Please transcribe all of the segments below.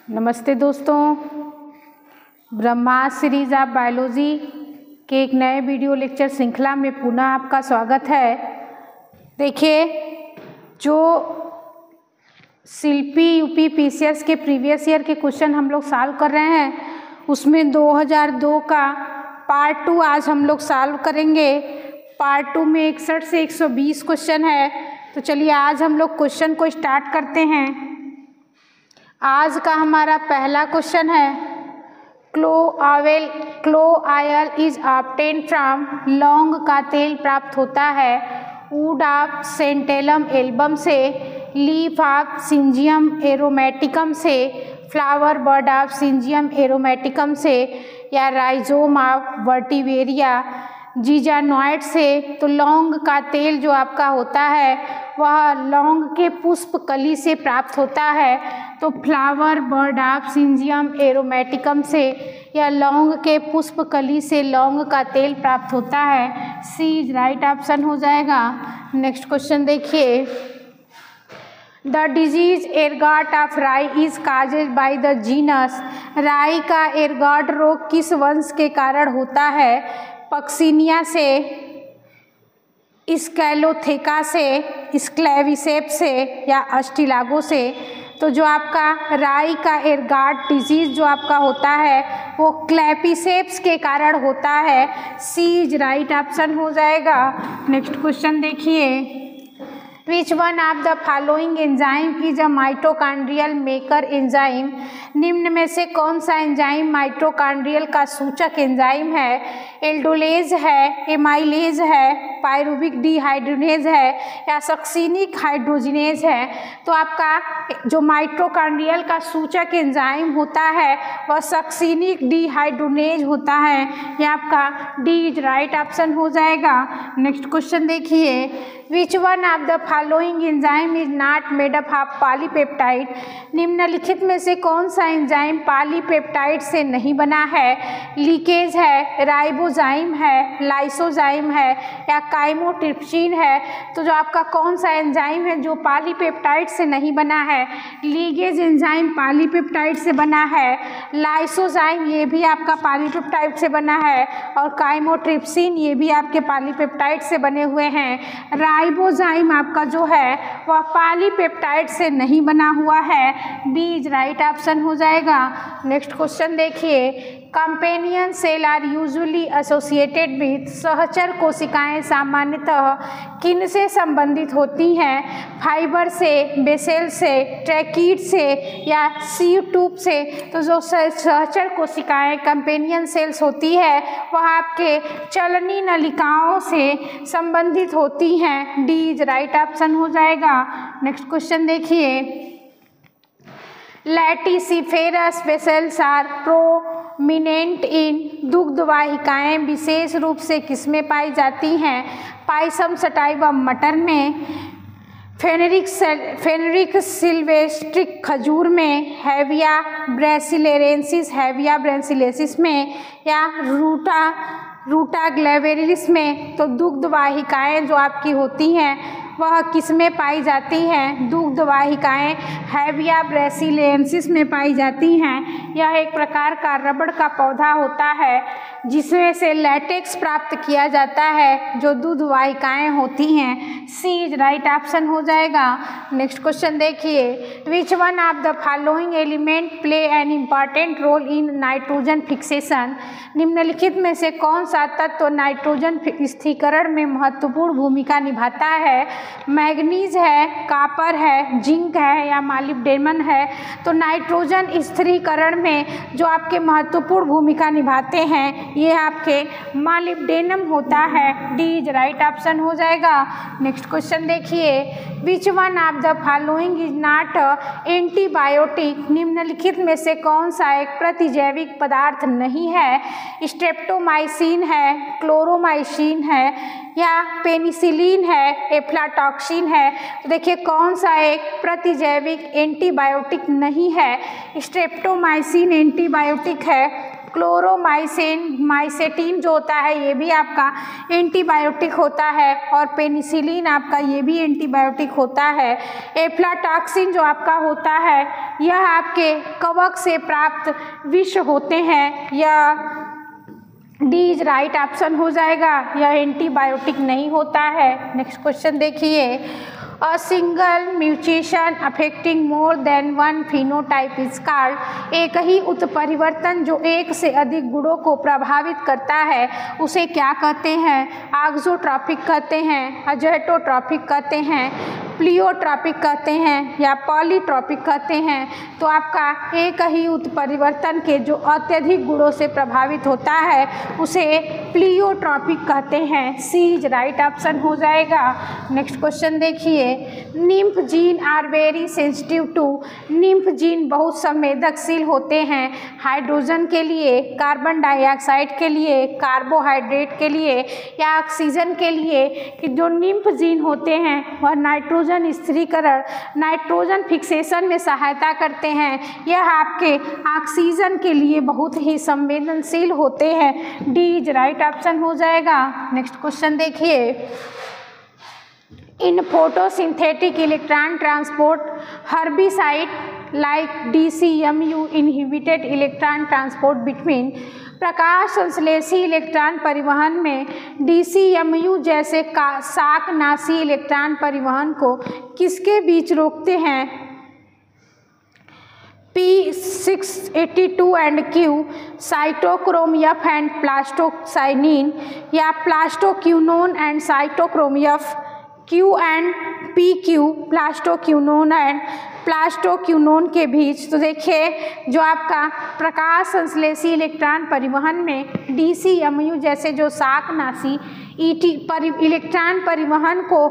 नमस्ते दोस्तों, ब्रह्मास्त्र series of biology के एक नए वीडियो लेक्चर श्रृंखला में पुनः आपका स्वागत है। देखिए, जो शिल्पी यूपी पीसीएस के प्रीवियस ईयर के क्वेश्चन हम लोग सॉल्व कर रहे हैं, उसमें 2002 का पार्ट 2 आज हम लोग सॉल्व करेंगे। पार्ट 2 में 61 से 120 क्वेश्चन है। तो चलिए आज हम लोग क्वेश्चन को स्टार्ट करते हैं। आज का हमारा पहला क्वेश्चन है, क्लो ऑयल इज ऑब्टेन फ्रॉम, लौंग का तेल प्राप्त होता है वुड ऑफ सेंटेलम एल्बम से, लीफ ऑफ सिंजियम एरोमेटिकम से, फ्लावर बड ऑफ सिंजियम एरोमेटिकम से, या राइजोम ऑफ वर्टिवेरिया जीजानॉइड से। तो लौंग का तेल जो आपका होता है वह लौंग के पुष्प कली से प्राप्त होता है। तो फ्लावर बड ऑफ सिंजियम एरोमेटिकम से या लौंग के पुष्प कली से लौंग का तेल प्राप्त होता है। सी इज राइट ऑप्शन हो जाएगा। नेक्स्ट क्वेश्चन देखिए, द डिजीज एरगॉट ऑफ राई इज काजेड बाई द जीनस। राई का एरगॉट रोग किस वंश के कारण होता है? पक्सिनिया से, स्कैलोथेका से, स्क्लेविसेप से, या अस्टिलागो से। तो जो आपका राई का एरगॉट डिजीज जो आपका होता है वो क्लेपिसेप्स के कारण होता है। सी इज राइट ऑप्शन हो जाएगा। नेक्स्ट क्वेश्चन देखिए, which one of the following enzyme is a mitochondrial maker enzyme. निम्न में से कौन सा एंजाइम माइटोकॉन्ड्रियल का सूचक एंजाइम है? एल्डोलेज है, एमाइलेज है, पायरुविक डिहाइड्रोनेज है, या सक्सिनिक हाइड्रोजिनेज है। तो आपका जो माइटोकॉन्ड्रियल का सूचक एंजाइम होता है वह सक्सिनिक डिहाइड्रोनेज होता है। यह आपका डी इज राइट ऑप्शन हो जाएगा। नेक्स्ट क्वेश्चन देखिए, which one of the following enzyme is not made up of polypeptide. निम्नलिखित में से कौन सा एंजाइम पॉलीपेप्टाइड से नहीं बना है? लीकेज है, राइबोजाइम है, लाइसोजाइम है, या काइमोट्रिप्सिन है। तो जो आपका कौन सा एंजाइम है जो पॉलीपेप्टाइड से नहीं बना है? लीकेज एंजाइम पॉलीपेप्टाइड से बना है, लाइसोजाइम ये भी आपका पॉलीपेप्टाइड से बना है, और काइमोट्रिप्सिन ये भी आपके पॉलीपेप्टाइड से बने हुए हैं। राइबोजाइम आपका जो है वह पॉलीपेप्टाइड से नहीं बना हुआ है। बी इज राइट ऑप्शन हो जाएगा। नेक्स्ट क्वेश्चन देखिए, companion cell are usually associated with. सहचर कोशिकाएं सामान्यतः किन से संबंधित होती हैं? फाइबर से, बेसेल से, ट्रैकीड से, या सी ट्यूब से। तो जो सहचर कोशिकाएं कंपेनियन सेल्स होती है वह आपके चलनी नलिकाओं से संबंधित होती हैं। डी इज राइट ऑप्शन हो जाएगा। नेक्स्ट क्वेश्चन देखिए, लैटिसिफेरस वेसल्स आर प्रोमिनेंट इन। दुग्ध वाहिकाएं विशेष रूप से किसमें पाई जाती हैं? पाइसम सटाइवा मटर में, फेनरिक सिल्वेस्ट्रिक खजूर में, हैविया ब्रासिलियेंसिस में, या रूटा ग्लैवेरिस में। तो दुग्ध वाहिकाएं जो आपकी होती हैं वह किस में पाई जाती हैं? दुग्ध वाहिकाएं हैविया ब्रासिलियेंसिस में पाई जाती हैं। यह एक प्रकार का रबड़ का पौधा होता है जिसमें से लैटेक्स प्राप्त किया जाता है जो दूध वाहिकाएं होती हैं। सी इज राइट ऑप्शन हो जाएगा। नेक्स्ट क्वेश्चन देखिए, which one of the following element play an important role in nitrogen fixation. निम्नलिखित में से कौन सा तत्व नाइट्रोजन स्थिरीकरण में महत्वपूर्ण भूमिका निभाता है? मैग्नीज है, कॉपर है, जिंक है, या मॉलिब्डेनम है। तो नाइट्रोजन स्थिरीकरण में जो आपके महत्वपूर्ण भूमिका निभाते हैं ये आपके मॉलिब्डेनम होता है। डी इज राइट ऑप्शन हो जाएगा। नेक्स्ट क्वेश्चन देखिए, which one of the following is not antibiotic. निम्नलिखित में से कौन सा एक प्रतिजैविक पदार्थ नहीं है? स्ट्रेप्टोमाइसिन है, क्लोरोमाइसिन है, या पेनिसिलिन है, एफ्लाटॉक्सिन है। तो देखिए कौन सा एक प्रतिजैविक एंटीबायोटिक नहीं है? स्ट्रेप्टोमाइसिन एंटीबायोटिक है, माइसेटिन जो होता है ये भी आपका एंटीबायोटिक होता है, और पेनिसिलिन आपका ये भी एंटीबायोटिक होता है। एफ्लाटॉक्सिन जो आपका होता है यह आपके कवक से प्राप्त विष होते हैं। यह डी इज राइट ऑप्शन हो जाएगा, यह एंटीबायोटिक नहीं होता है। नेक्स्ट क्वेश्चन देखिए, a single mutation affecting more than one phenotype is called. एक ही उत्परिवर्तन जो एक से अधिक गुणों को प्रभावित करता है उसे क्या कहते हैं? आक्सोट्रॉपिक कहते हैं, अजेटोट्रॉपिक कहते हैं, प्लियोट्रॉपिक कहते हैं या पॉलीट्रॉपिक कहते हैं। तो आपका एक ही उत्परिवर्तन के जो अत्यधिक गुणों से प्रभावित होता है उसे प्लियोट्रॉपिक कहते हैं। सी इज राइट ऑप्शन हो जाएगा। नेक्स्ट क्वेश्चन देखिए, nymph gene are very sensitive to. Nymph gene बहुत संवेदनशील होते हैं हाइड्रोजन के लिए, कार्बन डाइऑक्साइड के लिए, कार्बोहाइड्रेट के लिए या ऑक्सीजन के लिए। कि जो निम्फ जीन होते हैं वह नाइट्रोजन स्थिरीकरण, नाइट्रोजन फिक्सेशन में सहायता करते हैं। यह आपके ऑक्सीजन के लिए बहुत ही संवेदनशील होते हैं। डी इज राइट ऑप्शन हो जाएगा। नेक्स्ट क्वेश्चन देखिए, in photosynthetic electron transport herbicide like DCMU inhibited electron transport between. प्रकाश संश्लेषी इलेक्ट्रॉन परिवहन में DCMU जैसे शाकनाशी इलेक्ट्रॉन परिवहन को किसके बीच रोकते हैं? P682 एंड Q, cytochrome F and plastocyanin, या plastoquinone and cytochrome F, Q and PQ, plastoquinone and plastoquinone के बीच। तो देखिए जो आपका प्रकाश संश्लेषी इलेक्ट्रॉन परिवहन में DCMU जैसे जो शाकनाशी इलेक्ट्रॉन परिवहन को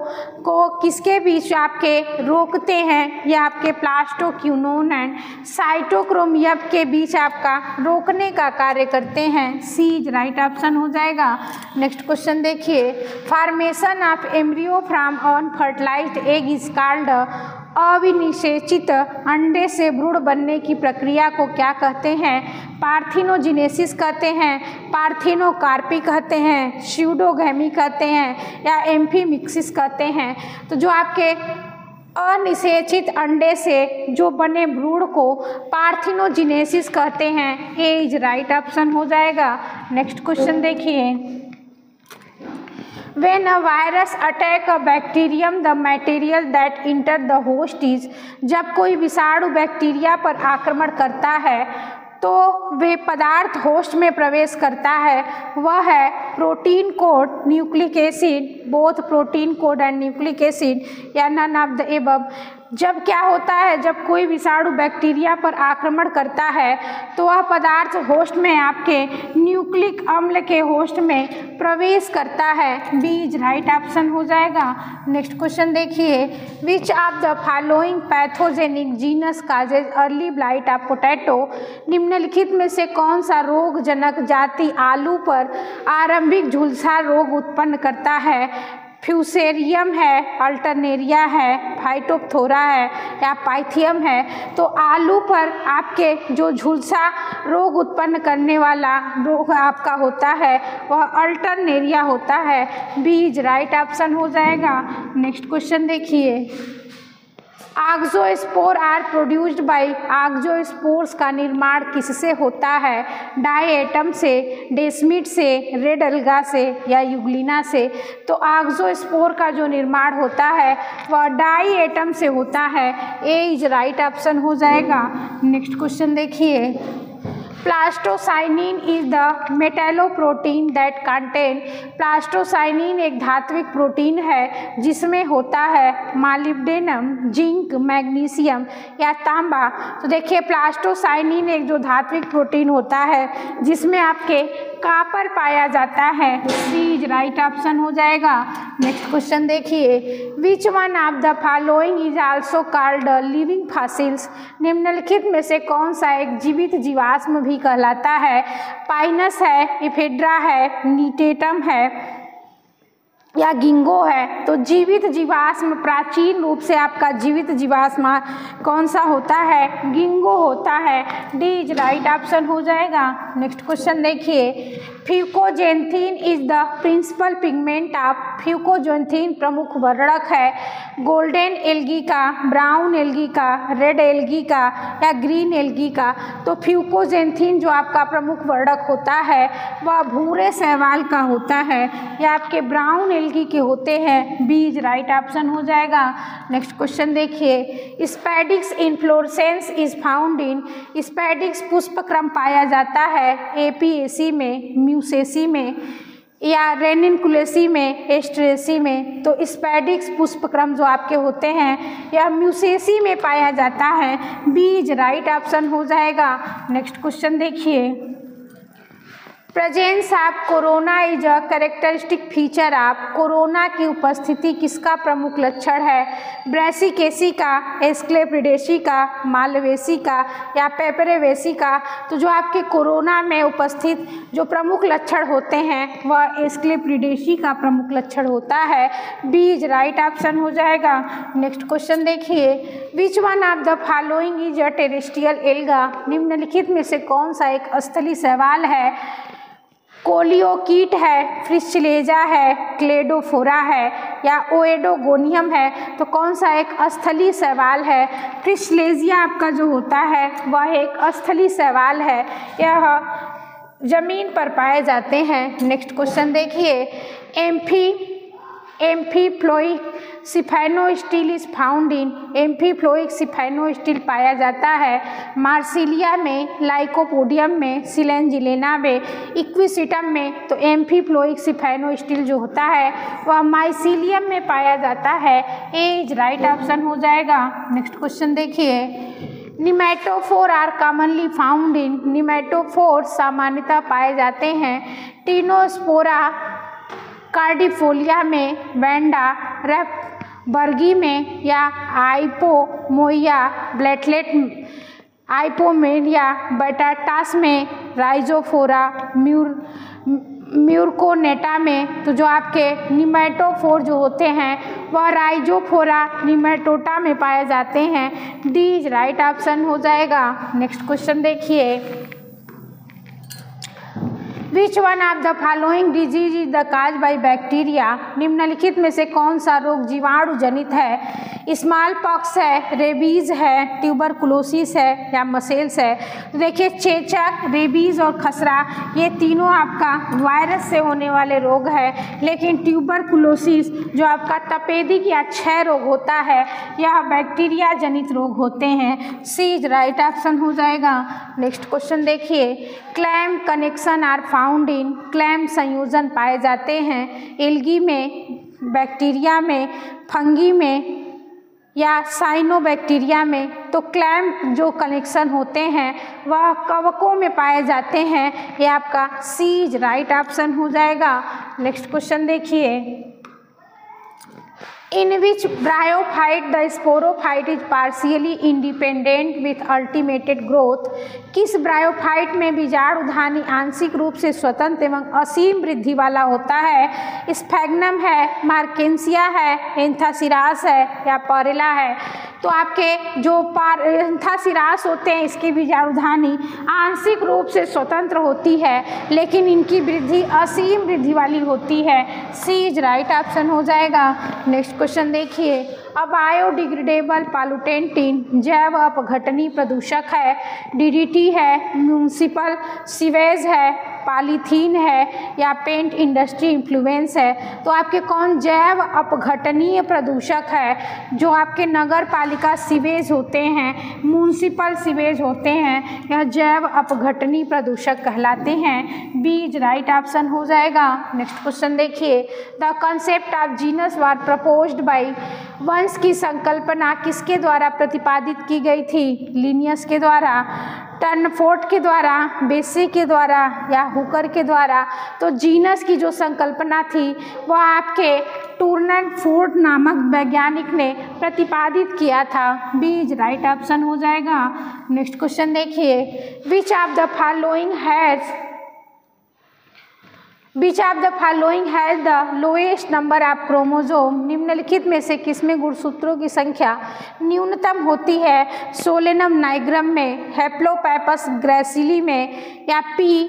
किसके बीच आपके रोकते हैं? या आपके प्लास्टोक्यूनोन एंड साइटोक्रोम F के बीच आपका रोकने का कार्य करते हैं। सी इज राइट ऑप्शन हो जाएगा। नेक्स्ट क्वेश्चन देखिए, formation of embryo from unfertilised egg is called. अविनिषेचित अंडे से भ्रूण बनने की प्रक्रिया को क्या कहते हैं? पार्थिनोजेनेसिस कहते हैं, पार्थिनोकार्पी कहते हैं, स्यूडोगैमी कहते हैं या एम्फीमिक्सिस कहते हैं। तो जो आपके अनिषेचित अंडे से जो बने भ्रूण को पार्थिनोजेनेसिस कहते हैं। ए इज राइट ऑप्शन हो जाएगा। नेक्स्ट क्वेश्चन देखिए, When a virus attack a bacterium, the material that enter the host is। जब कोई विषाणु बैक्टीरिया पर आक्रमण करता है तो वे पदार्थ होस्ट में प्रवेश करता है, वह है protein code, nucleic acid, both protein code and nucleic acid या नन ऑफ द एबव। जब क्या होता है, जब कोई विषाणु बैक्टीरिया पर आक्रमण करता है तो वह पदार्थ होस्ट में आपके न्यूक्लिक अम्ल के होस्ट में प्रवेश करता है। बी इज राइट ऑप्शन हो जाएगा। नेक्स्ट क्वेश्चन देखिए, which of the following pathogenic genus causes early blight of potato. निम्नलिखित में से कौन सा रोगजनक जाति आलू पर आरंभिक झुलसा रोग उत्पन्न करता है? फ्यूसेरियम है, अल्टरनेरिया है, फाइटोप्थोरा है या पाइथियम है। तो आलू पर आपके जो झुलसा रोग उत्पन्न करने वाला रोग आपका होता है वह अल्टरनेरिया होता है। बी इज राइट ऑप्शन हो जाएगा। नेक्स्ट क्वेश्चन देखिए, आक्सोस्पोर आर प्रोड्यूस्ड बाय। आक्सोस्पोर्स का निर्माण किससे होता है? डायएटम से, डेस्मिड से, रेड अलगा से या यूग्लिना से। तो आक्सोस्पोर का जो निर्माण होता है वह डायएटम से होता है। ए इज राइट ऑप्शन हो जाएगा। नेक्स्ट क्वेश्चन देखिए, plastocyanin is the metalloprotein that contain. Plastocyanin एक धात्विक प्रोटीन है जिसमें होता है मालिब्डेनम, जिंक, मैग्नीशियम या तांबा। तो देखिए प्लास्टोसाइनिन एक जो धात्विक प्रोटीन होता है जिसमें आपके कॉपर पाया जाता है। सी इज राइट ऑप्शन हो जाएगा। नेक्स्ट क्वेश्चन देखिए, which one of the following is also called living fossils. निम्नलिखित में से कौन सा एक जीवित जीवाश्म भी कहलाता है? पाइनस है, इफेड्रा है, नीटेटम है, या गिंगो है। तो जीवित जीवाश्म प्राचीन रूप से आपका जीवित जीवाश्म कौन सा होता है? गिंगो होता है। डी इज राइट ऑप्शन हो जाएगा। नेक्स्ट क्वेश्चन देखिए, fucoxanthin is the principal pigment of, fucoxanthin प्रमुख वर्णक है गोल्डन एल्गी का, ब्राउन एल्गी का, रेड एल्गी का या ग्रीन एल्गी का। तो फ्यूकोजेंथीन जो आपका प्रमुख वर्णक होता है वह भूरे शैवाल का होता है या आपके ब्राउन एल्गी के होते हैं। बी इज राइट ऑप्शन हो जाएगा। नेक्स्ट क्वेश्चन देखिए, spadix inflorescence is found in, spadix पुष्पक्रम पाया जाता है एपीएसी में, म्यूसेसी में या रेनिनकुलेसी में, एस्ट्रेसी में। तो स्पैडिक्स पुष्पक्रम जो आपके होते हैं या म्यूसेसी में पाया जाता है। बी इज राइट ऑप्शन हो जाएगा। नेक्स्ट क्वेश्चन देखिए, presence of corona is a characteristic feature of, corona की उपस्थिति किसका प्रमुख लक्षण है? ब्रैसिकेसी का, एस्क्लेपिडेसी का, मालवेसी का या पेपरेवेसी का। तो जो आपके कोरोना में उपस्थित जो प्रमुख लक्षण होते हैं वह एस्क्लेपिडेसी का प्रमुख लक्षण होता है। बी इज राइट ऑप्शन हो जाएगा। नेक्स्ट क्वेश्चन देखिए, which one of the following is a terrestrial alga, निम्नलिखित में से कौन सा एक स्थलीय शैवाल है? कोलियोकीट है, फ्रिस्चिलेजा है, क्लेडोफोरा है या ओएडोगोनियम है। तो कौन सा एक स्थलीय शैवाल है? फ्रिस्चिलेजिया आपका जो होता है वह एक स्थलीय शैवाल है, यह जमीन पर पाए जाते हैं। नेक्स्ट क्वेश्चन देखिए, एम्फीफ्लोइक सिफाइनोस्टील इज फाउंड इन, एम्फीफ्लोइक सिफाइनोस्टील पाया जाता है मार्सिलिया में, लाइकोपोडियम में, सिलेंजिलेना में, इक्विसिटम में। तो एम्फीफ्लोइक सिफाइनोस्टील जो होता है वह माइसिलियम में पाया जाता है। ए इज राइट ऑप्शन हो जाएगा। नेक्स्ट क्वेश्चन देखिए, nematophore are commonly found in, nematophore सामान्यतः पाए जाते हैं टीनोस्पोरा कार्डिफोलिया में, वेंडा रेपबर्गी में या आइपोमोइया ब्लेटलेट आइपोमेलिया बटाटास में, राइजोफोरा म्यूरकोनेटा में। तो जो आपके निमेटोफोर जो होते हैं वह राइजोफोरा निमेटोटा में पाए जाते हैं। डी इज राइट ऑप्शन हो जाएगा। नेक्स्ट क्वेश्चन देखिए, which one of the following disease is the cause by bacteria, निम्नलिखित में से कौन सा रोग जीवाणु जनित है? स्मॉल पॉक्स है, रेबीज है, ट्यूबरकुलोसिस है या मसेल्स है। तो देखिए, चेचक, रेबीज और खसरा ये तीनों आपका वायरस से होने वाले रोग है, लेकिन ट्यूबरकुलोसिस जो आपका तपेदिक या क्षय रोग होता है यह बैक्टीरिया जनित रोग होते हैं। सी इज राइट ऑप्शन हो जाएगा। नेक्स्ट क्वेश्चन देखिए, clamp connection are found in, clamp संयोजन पाए जाते हैं एल्गी में, बैक्टीरिया में, फंगी में या साइनोबैक्टीरिया में। तो क्लैम जो कनेक्शन होते हैं वह कवकों में पाए जाते हैं। ये आपका सी इज राइट ऑप्शन हो जाएगा। नेक्स्ट क्वेश्चन देखिए, in which bryophyte the sporophyte is partially independent with ultimated growth, किस ब्रायोफाइट में बीजाणुधानी आंशिक रूप से स्वतंत्र एवं असीम वृद्धि वाला होता है? स्फैग्नम है, मार्केंसिया है, एंथासिरास है या परेला है। तो आपके जो एंथासिरास होते हैं इसकी बीजाणुधानी आंशिक रूप से स्वतंत्र होती है, लेकिन इनकी वृद्धि असीम वृद्धि वाली होती है। सी इज राइट ऑप्शन हो जाएगा। नेक्स्ट क्वेश्चन देखिए, अब बायोडिग्रेडेबल पॉल्यूटेंट जैव अपघटनी प्रदूषक है, डीडीटी है, म्यूनिसिपल सीवेज है, पॉलीथीन है या पेंट इंडस्ट्री इन्फ्लुएंस है। तो आपके कौन जैव अपघटनीय प्रदूषक है? जो आपके नगर पालिका सीवेज होते हैं, म्यूनिसिपल सीवेज होते हैं, यह जैव अपघटनीय प्रदूषक कहलाते हैं। बी इज राइट ऑप्शन हो जाएगा। नेक्स्ट क्वेश्चन देखिए, the concept of genus was proposed by, वंश की संकल्पना किसके द्वारा प्रतिपादित की गई थी? लिनियस के द्वारा, टर्नफोर्ड के द्वारा, बेसी के द्वारा या हुकर के द्वारा। तो जीनस की जो संकल्पना थी वह आपके टर्नफोर्ड नामक वैज्ञानिक ने प्रतिपादित किया था। बी इज राइट ऑप्शन हो जाएगा। नेक्स्ट क्वेश्चन देखिए, which of the following has which of the following has the lowest number of chromosome, निम्नलिखित में से किसमें गुणसूत्रों की संख्या न्यूनतम होती है? सोलेनम नाइग्रम में, हेप्लोपैपस ग्रैसिली में, या पी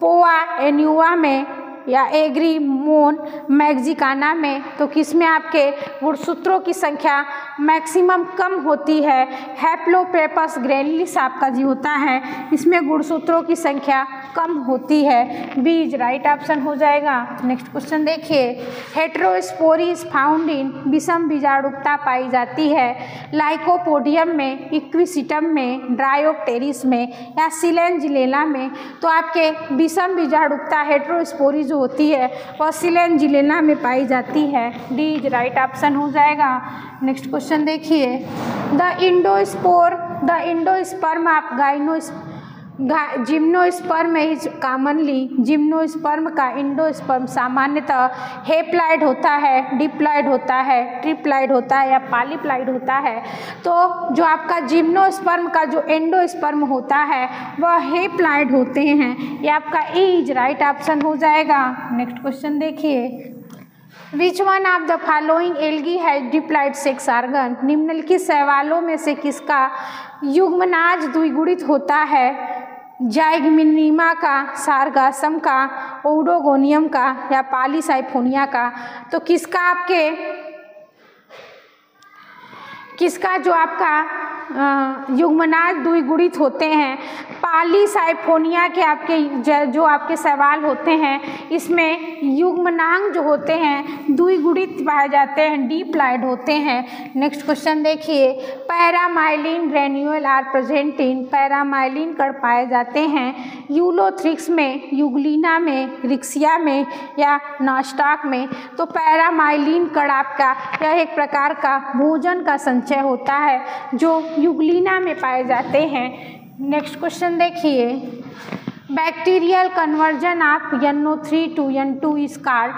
पोआ एन्युआ में, या एग्रीमोन मैक्सिकाना में। तो किसमें आपके गुणसूत्रों की संख्या मैक्सिमम कम होती है? हेप्लोपैपस ग्रैसिलिस आपका जो होता है इसमें गुणसूत्रों की संख्या कम होती है। बी इज राइट ऑप्शन हो जाएगा। नेक्स्ट क्वेश्चन देखिए, हेटेरोस्पोरी इज फाउंड इन, विषम बीजाणुकता पाई जाती है लाइकोपोडियम में, इक्विसिटम में, ड्रायोप्टेरिस में, या सिलेंजिलेला में। तो आपके विषम बीजाणुकता हेटेरोस्पोरी जो होती है वह सिलेंजिलेला में पाई जाती है। डी इज राइट ऑप्शन हो जाएगा। नेक्स्ट क्वेश्चन देखिए, the endosperm of gymnosperm is commonly, gymnosperm का इंडोस्पर्म सामान्यतः हेप्लाइड होता है, डिप्लाइड होता है, ट्रिप्लाइड होता है, या पॉलीप्लाइड होता है। तो जो आपका जिम्नोस्पर्म का जो एंडोस्पर्म होता है वह हेप्लाइड होते हैं। ये आपका ए इज राइट ऑप्शन हो जाएगा। नेक्स्ट क्वेश्चन देखिए, which one of the following algae has diploid sex organ, निम्नलिखित शैवालों में से किसका युग्मनाज द्विगुणित होता है? जाइगमिनीमा का, सारगासम का, ओडोगोनियम का, या पॉलीसाइफोनिया का। तो किसका जो आपका युग्मनाज द्विगुणित होते हैं? पॉलीसाइफोनिया के आपके जो आपके सवाल होते हैं इसमें युग्मनांग जो होते हैं द्विगुणित पाए जाते हैं, डिप्लाइड होते हैं। नेक्स्ट क्वेश्चन देखिए, पैरामाइलिन ग्रेन्यूल आर प्रेजेंट इन, पैरामाइलिन कण पाए जाते हैं यूलोथ्रिक्स में, युगलिना में, रिक्सिया में, या नॉस्टॉक में। तो पैरामाइलिन कण आपका यह एक प्रकार का भोजन का संचय होता है जो युगलिना में पाए जाते हैं। नेक्स्ट क्वेश्चन देखिए, bacterial conversion of NO3 to N2 is called,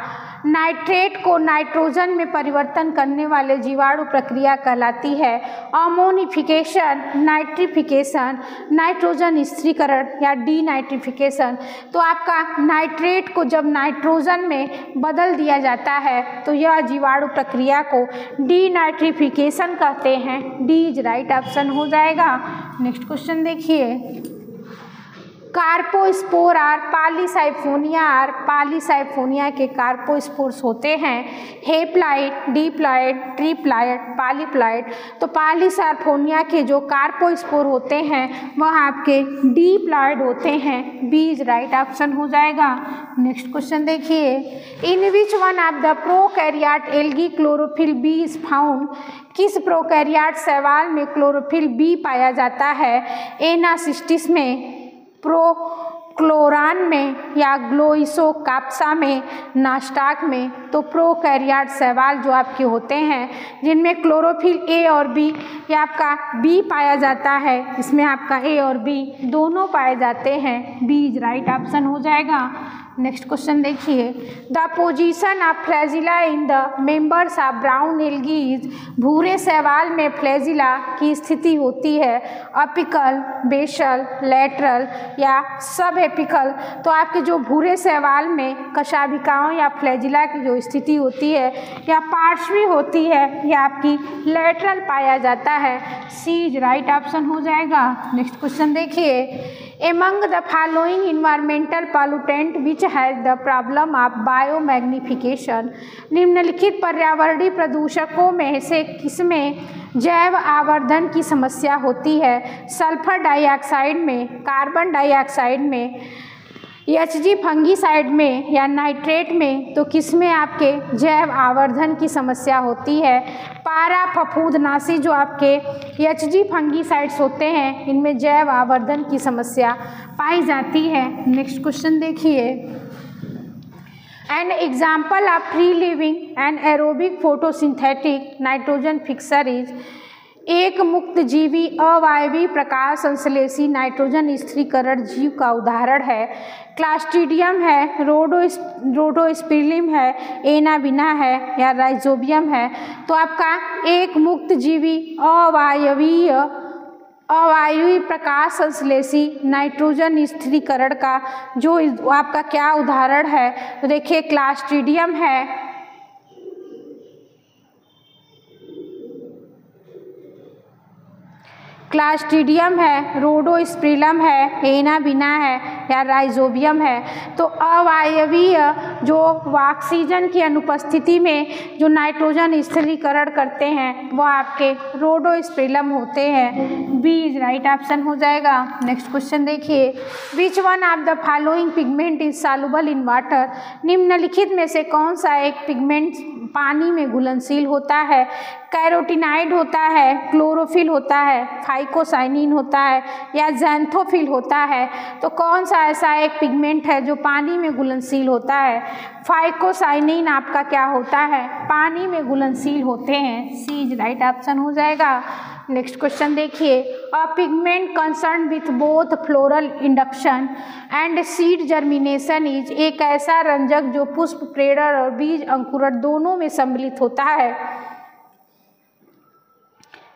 nitrate को नाइट्रोजन में परिवर्तन करने वाले जीवाणु प्रक्रिया कहलाती है अमोनिफिकेशन, नाइट्रिफिकेशन, नाइट्रोजन स्थिरीकरण, या डीनाइट्रिफिकेशन। तो आपका नाइट्रेट को जब नाइट्रोजन में बदल दिया जाता है तो यह जीवाणु प्रक्रिया को डीनाइट्रिफिकेशन कहते हैं। डी इज राइट ऑप्शन हो जाएगा। नेक्स्ट क्वेश्चन देखिए, carpospore are Polysiphonia are, Polysiphonia के कार्पोस्पोर्स होते हैं हेप्लाइड, डिप्लाइड, ट्रिप्लाइड, पॉलीप्लाइड। तो पॉलीसाइफोनिया के जो कार्पोस्पोर होते हैं वह आपके डिप्लाइड होते हैं। बी इज राइट ऑप्शन हो जाएगा। नेक्स्ट क्वेश्चन देखिए, in which one of the prokaryote algae chlorophyll B is found, किस प्रोकैरियोट शैवाल में क्लोरोफिल बी पाया जाता है? एनासिस्टिस में, प्रोक्लोरान में, या ग्लोइसोकाप्सा में, नास्टाक में। तो प्रोकैरियोट शैवाल जो आपके होते हैं जिनमें क्लोरोफिल ए और बी, या आपका बी पाया जाता है, इसमें आपका ए और बी दोनों पाए जाते हैं। बी इज राइट ऑप्शन हो जाएगा। नेक्स्ट क्वेश्चन देखिए, the position of flagella in the members of brown algae is, भूरे शैवाल में फ्लैजिला की स्थिति होती है अपिकल, बेसल, लेटरल, या सब एपिकल। तो आपके जो भूरे शैवाल में कशाभिकाओं या फ्लैजिला की जो स्थिति होती है या पार्श्वी होती है या आपकी लेटरल पाया जाता है। सी इज राइट ऑप्शन हो जाएगा। नेक्स्ट क्वेश्चन देखिए, among the following environmental pollutant which has the problem of biomagnification, निम्नलिखित पर्यावरणीय प्रदूषकों में से किसमें जैव आवर्धन की समस्या होती है? सल्फर डाइऑक्साइड में, कार्बन डाइऑक्साइड में, HG फंगीसाइड में, या नाइट्रेट में। तो किसमें आपके जैव आवर्धन की समस्या होती है? पारा फफूंदनाशी जो आपके HG फंगीसाइड्स होते हैं इनमें जैव आवर्धन की समस्या पाई जाती है। नेक्स्ट क्वेश्चन देखिए, an example of free living and aerobic photosynthetic nitrogen fixer is, एक मुक्त जीवी अवायवीय प्रकाश संश्लेषी नाइट्रोजन स्थिरीकरण जीव का उदाहरण है क्लास्ट्रीडियम है, रोडोस्पिरिल्लम है, एनाबिना है, या राइजोबियम है। तो आपका एक मुक्त जीवी अवायवीय अवायवीय प्रकाश संश्लेषी नाइट्रोजन स्थिरीकरण का जो आपका क्या उदाहरण है, तो देखिए क्लास्ट्रीडियम है, क्लास्ट्रीडियम है, रोडोस्पिरिलम है, एनाबिना है या राइजोबियम है। तो अवायवीय जो ऑक्सीजन की अनुपस्थिति में जो नाइट्रोजन स्थिरीकरण करते हैं वो आपके रोडोस्पिरिलम होते हैं। बी इज राइट ऑप्शन हो जाएगा। नेक्स्ट क्वेश्चन देखिए, which one of the following pigment is soluble in water. निम्नलिखित में से कौन सा एक पिगमेंट पानी में घुलनशील होता है। कैरोटिनाइड होता है, क्लोरोफिल होता है, फाइकोसाइनिन होता है या ज़ैंथोफिल होता है। तो कौन सा ऐसा एक पिगमेंट है जो पानी में घुलनशील होता है। फाइकोसाइनिन आपका क्या होता है, पानी में घुलनशील होते हैं। सी इज राइट ऑप्शन हो जाएगा। नेक्स्ट क्वेश्चन देखिए, a pigment concern with both floral induction and seed germination is. एक ऐसा रंजक जो पुष्प प्रेरण और बीज अंकुरण दोनों में सम्मिलित होता है।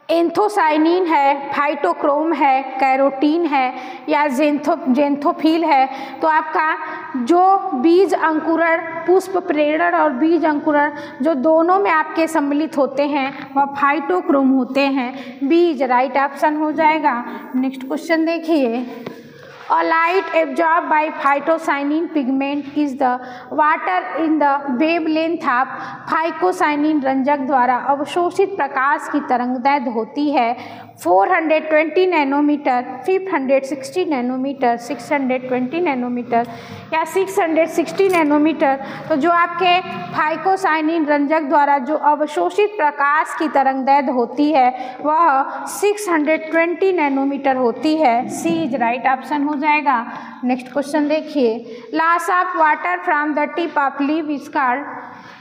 एंथोसाइनिन है, फाइटोक्रोम है, कैरोटीन है या ज़ैंथोफिल है। तो आपका जो बीज अंकुरण, पुष्प प्रेरण और बीज अंकुरण जो दोनों में आपके सम्मिलित होते हैं वह फाइटोक्रोम होते हैं। बी इज राइट ऑप्शन हो जाएगा। नेक्स्ट क्वेश्चन देखिए, A light absorbed by phytocyanin pigment is the water in the wavelength of phycocyanin रंजक द्वारा अवशोषित प्रकाश की तरंगदैर्घ्य होती है 420 नैनोमीटर, 560 नैनोमीटर, 620 नैनोमीटर या 660 नैनोमीटर। तो जो आपके फाइकोसाइनिन रंजक द्वारा जो अवशोषित प्रकाश की तरंगदैर्घ्य होती है वह 620 नैनोमीटर होती है। सी इज राइट ऑप्शन हो जाएगा। नेक्स्ट क्वेश्चन देखिए, loss of water from the tip of leaf is called.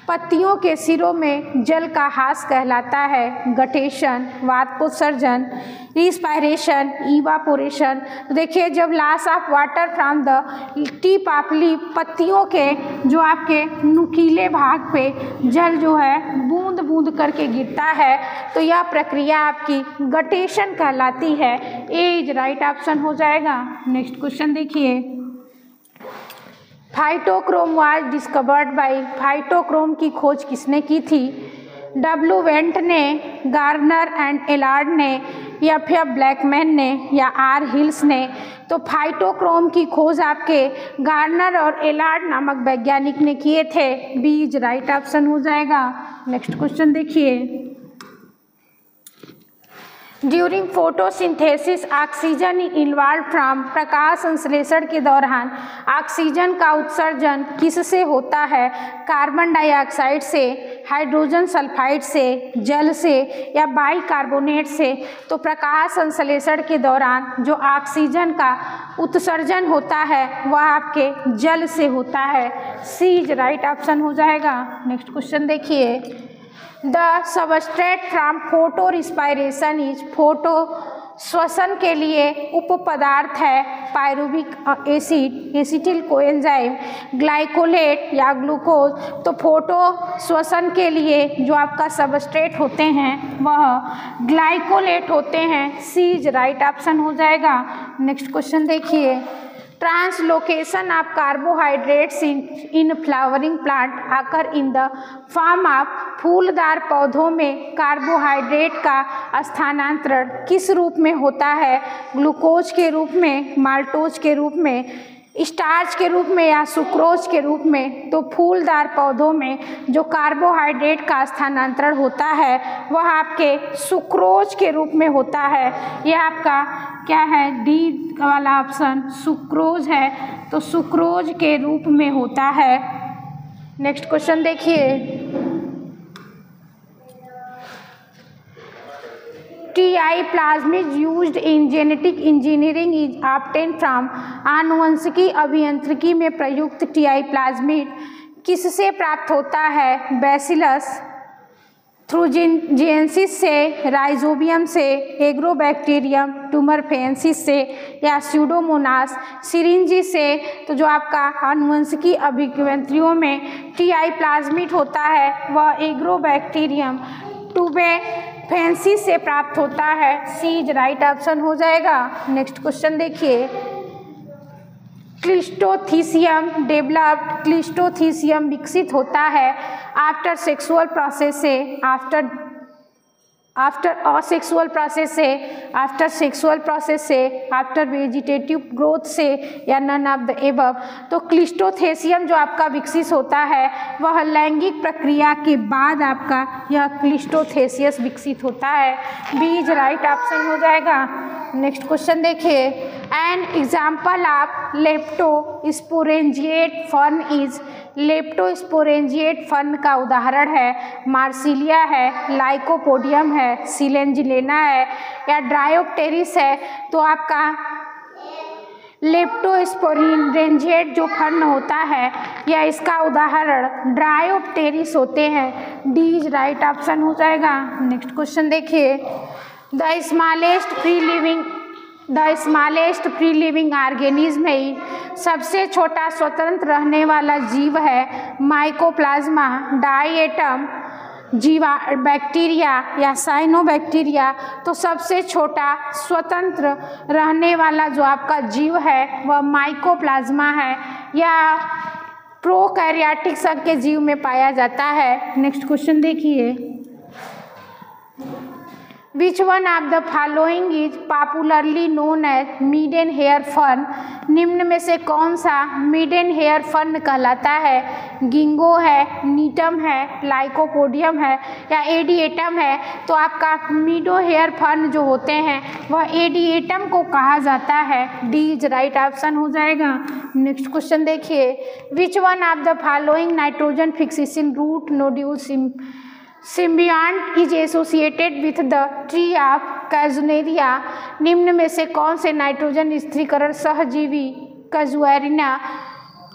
पत्तियों के सिरों में जल का ह्रास कहलाता है गटेशन, वाष्पोत्सर्जन, रिस्पायरेशन, इवापोरेशन। तो देखिए जब loss of water from the tip of leaf, पत्तियों के जो आपके नुकीले भाग पे जल जो है बूंद बूंद करके गिरता है तो यह प्रक्रिया आपकी गटेशन कहलाती है। ए इज राइट ऑप्शन हो जाएगा। नेक्स्ट क्वेश्चन देखिए, phytochrome was discovered by. Phytochrome की खोज किसने की थी। डब्ल्यू वेंट ने, गार्नर एंड एलार्ड ने या फिर ब्लैकमैन ने या आर हिल्स ने। तो फाइटोक्रोम की खोज आपके गार्नर और एलार्ड नामक वैज्ञानिक ने किए थे। बी इज राइट ऑप्शन हो जाएगा। नेक्स्ट क्वेश्चन देखिए, during photosynthesis oxygen involve from. प्रकाश संश्लेषण के दौरान ऑक्सीजन का उत्सर्जन किससे होता है। कार्बन डाइऑक्साइड से, हाइड्रोजन सल्फाइड से, जल से या बाइकार्बोनेट से। तो प्रकाश संश्लेषण के दौरान जो ऑक्सीजन का उत्सर्जन होता है वह आपके जल से होता है। सी इज राइट ऑप्शन हो जाएगा। नेक्स्ट क्वेश्चन देखिए, the substrate from photo respiration is. Photo श्वसन के लिए उप पदार्थ है pyruvic acid, acetyl coenzyme, glycolate या ग्लूकोज। तो फोटो श्वसन के लिए जो आपका सबस्ट्रेट होते हैं वह ग्लाइकोलेट होते हैं। सी इज राइट ऑप्शन हो जाएगा। नेक्स्ट क्वेश्चन देखिए, translocation of carbohydrates in flowering plant आकर इन द फॉर्म ऑफ। फूलदार पौधों में कार्बोहाइड्रेट का स्थानांतरण किस रूप में होता है। ग्लूकोज के रूप में, माल्टोज के रूप में, स्टार्च के रूप में या सुक्रोज के रूप में। तो फूलदार पौधों में जो कार्बोहाइड्रेट का स्थानांतरण होता है वह आपके सुक्रोज के रूप में होता है। यह आपका क्या है, डी वाला ऑप्शन सुक्रोज है। तो सुक्रोज के रूप में होता है। नेक्स्ट क्वेश्चन देखिए, TI plasmid used in genetic engineering is obtain from. आनुवंशिकी अभियांत्रिकी में प्रयुक्त TI प्लाज्मिड किससे प्राप्त होता है। बैसिलस थ्रूजियंसिस से, राइजोबियम से, एग्रोबैक्टीरियम ट्यूमरफेंसिस से या स्यूडोमोनास सिरिंजी से। तो जो आपका आनुवंशिकी अभियांत्रियों में TI प्लाज्मिड होता है वह एग्रोबैक्टीरियम फैंसी से प्राप्त होता है। सी इज राइट ऑप्शन हो जाएगा। नेक्स्ट क्वेश्चन देखिए, क्लिस्टोथीसियम डेवलप्ड, क्लिस्टोथीसियम विकसित होता है आफ्टर सेक्सुअल प्रोसेस से, आफ्टर असेक्सुअल प्रोसेस से, आफ्टर सेक्सुअल प्रोसेस से, आफ्टर वेजिटेटिव ग्रोथ से, या नन ऑफ द एबव। तो क्लिस्टोथेसियम जो आपका विकसित होता है वह लैंगिक प्रक्रिया के बाद आपका यह क्लिस्टोथेसियस विकसित होता है। बी इज राइट ऑप्शन हो जाएगा। नेक्स्ट क्वेश्चन देखिए, an example of leptosporangiate fern is, leptosporangiate fern का उदाहरण है मार्सिलिया है, लाइकोपोडियम है, सिलेंजिलेना है, या ड्रायोप्टेरिस है। तो आपका लेप्टोस्पोरेंजिएट जो फर्न होता है या इसका उदाहरण ड्रायोप्टेरिस होते हैं। डी इज राइट ऑप्शन हो जाएगा। नेक्स्ट क्वेश्चन देखिए, the smallest free living organism है, सबसे छोटा स्वतंत्र रहने वाला जीव है माइकोप्लाज्मा, डायएटम जीवा बैक्टीरिया या साइनोबैक्टीरिया। तो सबसे छोटा स्वतंत्र रहने वाला जो आपका जीव है वह माइकोप्लाज्मा है या प्रोकैरियोटिक संघ के जीव में पाया जाता है। नेक्स्ट क्वेश्चन देखिए, Which one of the following is popularly known as maiden hair fern? निम्न में से कौन सा मिडेन हेयर फर्न कहलाता है? गिंगो है, नीटम है, लाइकोपोडियम है, या एडिएटम है। तो आपका मिडो हेयर फर्न जो होते हैं वह एडिएटम को कहा जाता है। डी इज राइट ऑप्शन हो जाएगा। नेक्स्ट क्वेश्चन देखिए, which one of the following nitrogen fixation root nodule symbiont is associated with the tree of casuarina? निम्न में से कौन से नाइट्रोजन स्थिरीकरण सहजीवी कैजुएरिना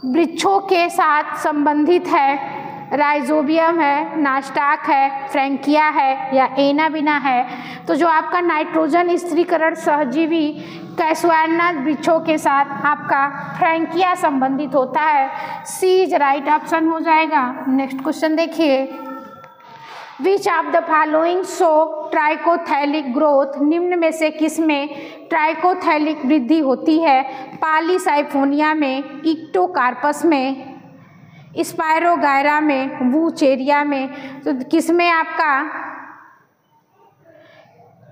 वृक्षों के साथ संबंधित है? राइजोबियम है, नास्टाक है, फ्रैंकिया है, या एनाबिना है। तो जो आपका नाइट्रोजन स्थिरीकरण सहजीवी कैजुएरिना वृक्षों के साथ आपका फ्रैंकिया संबंधित होता है। सी इज राइट ऑप्शन हो जाएगा। नेक्स्ट क्वेश्चन देखिए, which of the following show trichothallic growth? निम्न में से किसमें ट्राइकोथैलिक वृद्धि होती है? पॉलीसाइफोनिया में, इक्टोकार्पस में, स्पायरोगायरा में, वूचेरिया में। तो किसमें आपका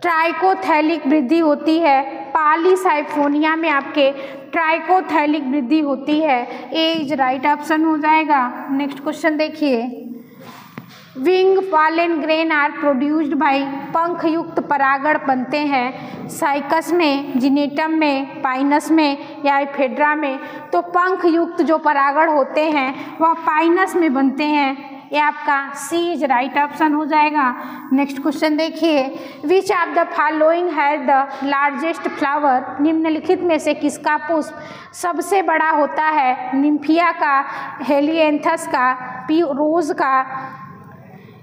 ट्राइकोथैलिक वृद्धि होती है? पॉलीसाइफोनिया में आपके ट्राइकोथैलिक वृद्धि होती है। ए इज राइट ऑप्शन हो जाएगा। नेक्स्ट क्वेश्चन देखिए, wing pollen grain are produced by, पंख युक्त परागण बनते हैं साइकस में, जिनेटम में, पाइनस में, या एफेड्रा में। तो पंख युक्त जो परागण होते हैं वह पाइनस में बनते हैं। ये आपका सी इज राइट ऑप्शन हो जाएगा। नेक्स्ट क्वेश्चन देखिए, which of the following has the largest flower? निम्नलिखित में से किसका पुष्प सबसे बड़ा होता है? निम्फिया का, हेलिएंथस का, रोज का,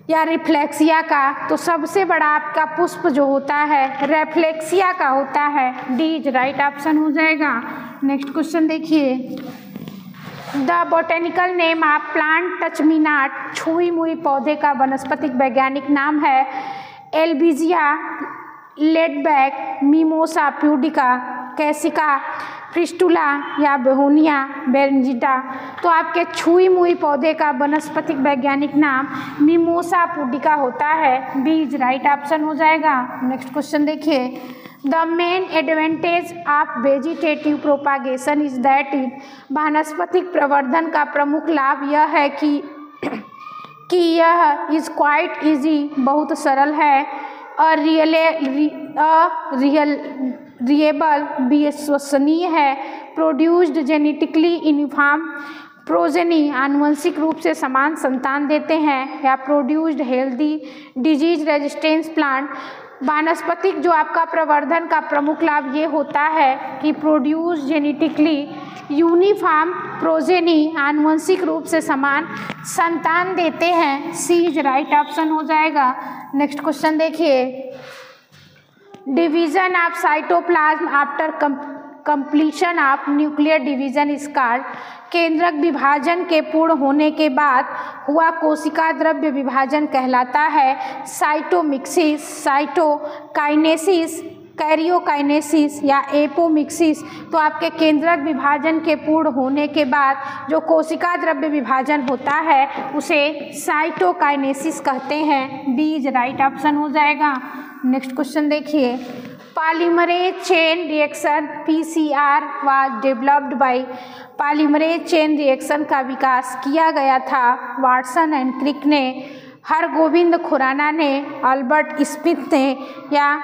या रिफ्लेक्सिया का? तो सबसे बड़ा आपका पुष्प जो होता है रेफ्लेक्सिया का होता है। डी इज राइट ऑप्शन हो जाएगा। नेक्स्ट क्वेश्चन देखिए, the botanical name of plant touch me not, छुई मुई पौधे का वनस्पतिक वैज्ञानिक नाम है एल्बिजिया, लेडबैक, मिमोसा प्यूडिका, कैसिका, फ्रिस्टुला, या बेहोनिया बेरेंजिटा। तो आपके छुई मुई पौधे का वनस्पतिक वैज्ञानिक नाम मिमोसा पुडिका होता है। बी इज राइट ऑप्शन हो जाएगा। नेक्स्ट क्वेश्चन देखिए, the main advantage of vegetative propagation is that it, वानस्पतिक प्रवर्धन का प्रमुख लाभ यह है कि यह इज क्वाइट इजी, बहुत सरल है, रिएबल, विश्वसनीय है, प्रोड्यूस्ड जेनेटिकली यूनिफॉर्म प्रोजेनी, आनुवंशिक रूप से समान संतान देते हैं, या produced healthy disease resistance plant. वानस्पतिक जो आपका प्रवर्धन का प्रमुख लाभ ये होता है कि प्रोड्यूस जेनेटिकली यूनिफॉर्म प्रोजेनी, आनुवंशिक रूप से समान संतान देते हैं। सी इज राइट ऑप्शन हो जाएगा। नेक्स्ट क्वेश्चन देखिए, division of cytoplasm after completion of nuclear division is called. केंद्रक विभाजन के पूर्ण होने के बाद हुआ कोशिका द्रव्य विभाजन कहलाता है साइटोमिक्सिस, साइटोकाइनेसिस, कैरियोकाइनेसिस या एपोमिक्सिस। तो आपके केंद्रक विभाजन के पूर्ण होने के बाद जो कोशिका द्रव्य विभाजन होता है उसे साइटोकाइनेसिस कहते हैं। बी इज राइट ऑप्शन हो जाएगा। नेक्स्ट क्वेश्चन देखिए, polymerase chain reaction PCR was developed by. Polymerase chain reaction का विकास किया गया था वाटसन एंड क्रिक ने, हरगोविंद खुराना ने, अल्बर्ट स्मिथ ने या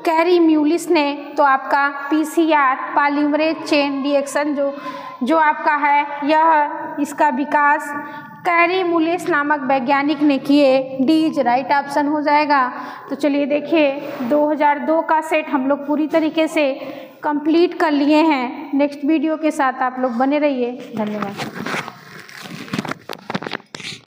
कैरी म्यूलिस ने। तो आपका PCR पॉलीमरेज चेन रिएक्शन जो आपका है यह इसका विकास कैरी म्यूलिस नामक वैज्ञानिक ने किए। डी इज राइट ऑप्शन हो जाएगा। तो चलिए देखिए 2002 का सेट हम लोग पूरी तरीके से कंप्लीट कर लिए हैं। नेक्स्ट वीडियो के साथ आप लोग बने रहिए। धन्यवाद।